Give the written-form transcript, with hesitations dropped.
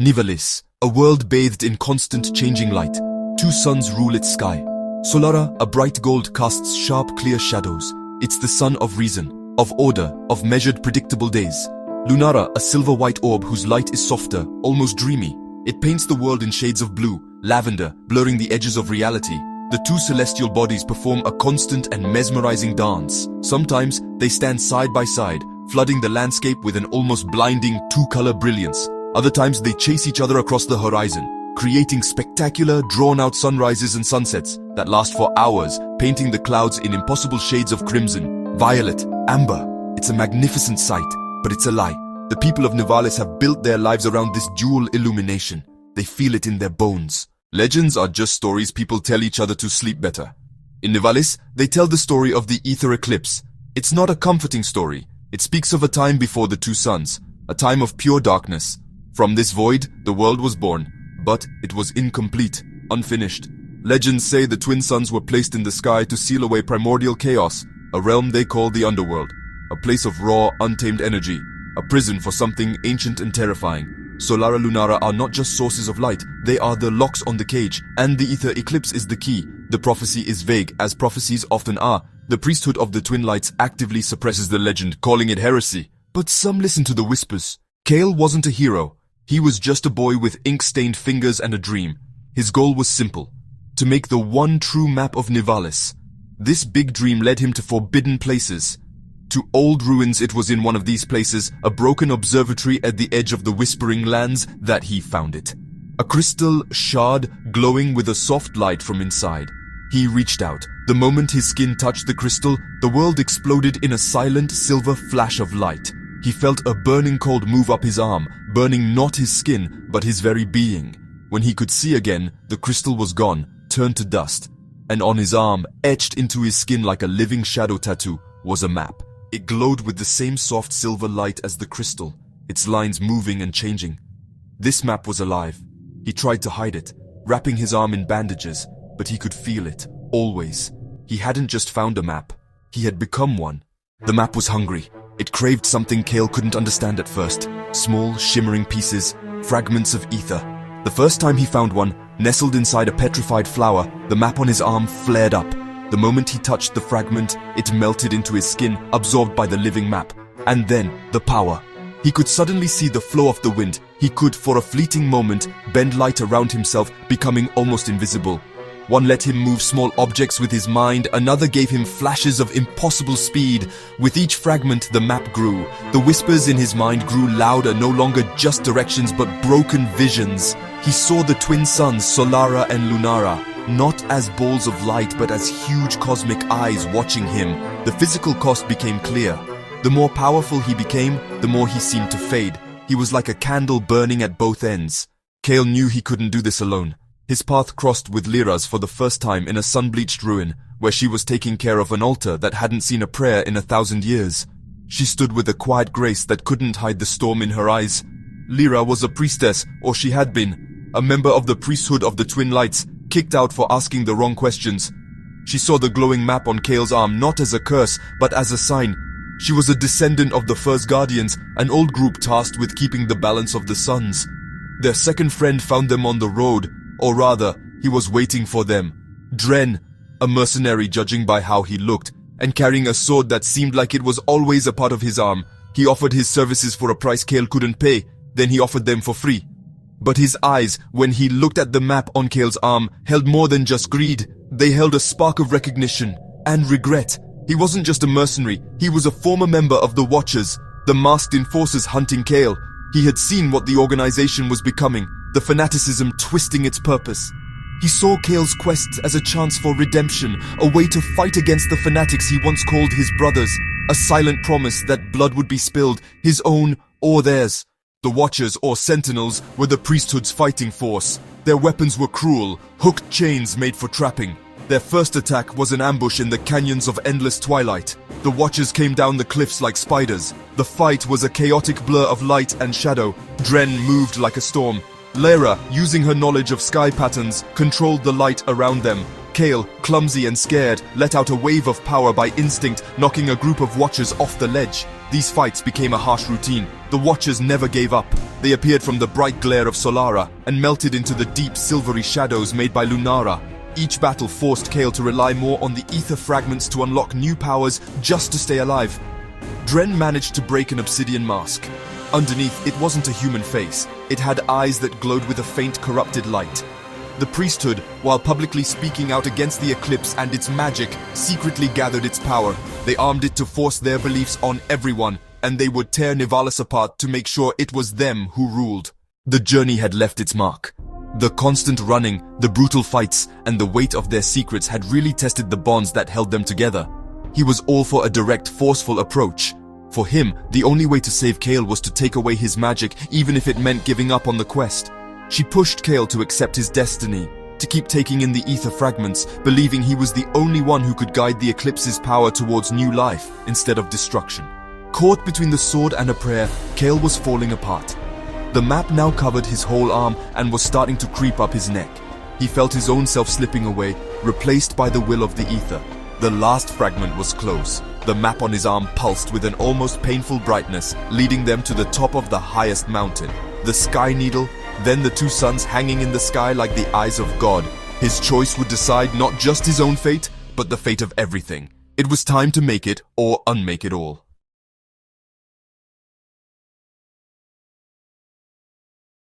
Nivalis, a world bathed in constant changing light. Two suns rule its sky. Solara, a bright gold, casts sharp, clear shadows. It's the sun of reason, of order, of measured, predictable days. Lunara, a silver-white orb whose light is softer, almost dreamy. It paints the world in shades of blue, lavender, blurring the edges of reality. The two celestial bodies perform a constant and mesmerizing dance. Sometimes they stand side by side, flooding the landscape with an almost blinding two-color brilliance. Other times they chase each other across the horizon, creating spectacular, drawn-out sunrises and sunsets that last for hours, painting the clouds in impossible shades of crimson, violet, amber. It's a magnificent sight, but it's a lie. The people of Nivalis have built their lives around this dual illumination. They feel it in their bones. Legends are just stories people tell each other to sleep better. In Nivalis, they tell the story of the Æther eclipse. It's not a comforting story. It speaks of a time before the two suns, a time of pure darkness. From this void, the world was born, but it was incomplete, unfinished. Legends say the twin suns were placed in the sky to seal away primordial chaos, a realm they call the underworld, a place of raw, untamed energy, a prison for something ancient and terrifying. Solara Lunara are not just sources of light, they are the locks on the cage, and the Æther eclipse is the key. The prophecy is vague, as prophecies often are. The priesthood of the twin lights actively suppresses the legend, calling it heresy. But some listen to the whispers. Kael wasn't a hero. He was just a boy with ink-stained fingers and a dream. His goal was simple: to make the one true map of Nivalis. This big dream led him to forbidden places. To old ruins. It was in one of these places, a broken observatory at the edge of the Whispering Lands, that he found it. A crystal shard glowing with a soft light from inside. He reached out. The moment his skin touched the crystal, the world exploded in a silent silver flash of light. He felt a burning cold move up his arm, burning not his skin, but his very being. When he could see again, the crystal was gone, turned to dust. And on his arm, etched into his skin like a living shadow tattoo, was a map. It glowed with the same soft silver light as the crystal, its lines moving and changing. This map was alive. He tried to hide it, wrapping his arm in bandages, but he could feel it, always. He hadn't just found a map, he had become one. The map was hungry. It craved something Kael couldn't understand at first. Small, shimmering pieces, fragments of Æther. The first time he found one, nestled inside a petrified flower, the map on his arm flared up. The moment he touched the fragment, it melted into his skin, absorbed by the living map. And then, the power. He could suddenly see the flow of the wind. He could, for a fleeting moment, bend light around himself, becoming almost invisible. One let him move small objects with his mind, another gave him flashes of impossible speed. With each fragment, the map grew. The whispers in his mind grew louder, no longer just directions, but broken visions. He saw the twin suns, Solara and Lunara, not as balls of light, but as huge cosmic eyes watching him. The physical cost became clear. The more powerful he became, the more he seemed to fade. He was like a candle burning at both ends. Kael knew he couldn't do this alone. His path crossed with Lira's for the first time in a sun-bleached ruin, where she was taking care of an altar that hadn't seen a prayer in 1,000 years. She stood with a quiet grace that couldn't hide the storm in her eyes. Lira was a priestess, or she had been, a member of the priesthood of the Twin Lights, kicked out for asking the wrong questions. She saw the glowing map on Kael's arm not as a curse, but as a sign. She was a descendant of the First Guardians, an old group tasked with keeping the balance of the suns. Their second friend found them on the road, or rather, he was waiting for them. Dren, a mercenary judging by how he looked, and carrying a sword that seemed like it was always a part of his arm. He offered his services for a price Kael couldn't pay, then he offered them for free. But his eyes, when he looked at the map on Kael's arm, held more than just greed. They held a spark of recognition and regret. He wasn't just a mercenary, he was a former member of the Watchers, the masked enforcers hunting Kael. He had seen what the organization was becoming, the fanaticism twisting its purpose. He saw Kael's quest as a chance for redemption, a way to fight against the fanatics he once called his brothers, a silent promise that blood would be spilled, his own or theirs. The Watchers, or Sentinels, were the priesthood's fighting force. Their weapons were cruel, hooked chains made for trapping. Their first attack was an ambush in the canyons of endless twilight. The Watchers came down the cliffs like spiders. The fight was a chaotic blur of light and shadow. Dren moved like a storm. Lira, using her knowledge of sky patterns, controlled the light around them. Kael, clumsy and scared, let out a wave of power by instinct, knocking a group of watchers off the ledge. These fights became a harsh routine. The watchers never gave up. They appeared from the bright glare of Solara and melted into the deep silvery shadows made by Lunara. Each battle forced Kael to rely more on the Æther fragments to unlock new powers just to stay alive. Dren managed to break an obsidian mask. Underneath, it wasn't a human face. It had eyes that glowed with a faint, corrupted light. The priesthood, while publicly speaking out against the Eclipse and its magic, secretly gathered its power. They armed it to force their beliefs on everyone, and they would tear Nivalis apart to make sure it was them who ruled. The journey had left its mark. The constant running, the brutal fights, and the weight of their secrets had really tested the bonds that held them together. He was all for a direct, forceful approach. For him, the only way to save Kael was to take away his magic, even if it meant giving up on the quest. She pushed Kael to accept his destiny, to keep taking in the Æther fragments, believing he was the only one who could guide the Eclipse's power towards new life instead of destruction. Caught between the sword and a prayer, Kael was falling apart. The map now covered his whole arm and was starting to creep up his neck. He felt his own self slipping away, replaced by the will of the Æther. The last fragment was close. The map on his arm pulsed with an almost painful brightness, leading them to the top of the highest mountain. The sky needle, then the two suns hanging in the sky like the eyes of God. His choice would decide not just his own fate, but the fate of everything. It was time to make it or unmake it all.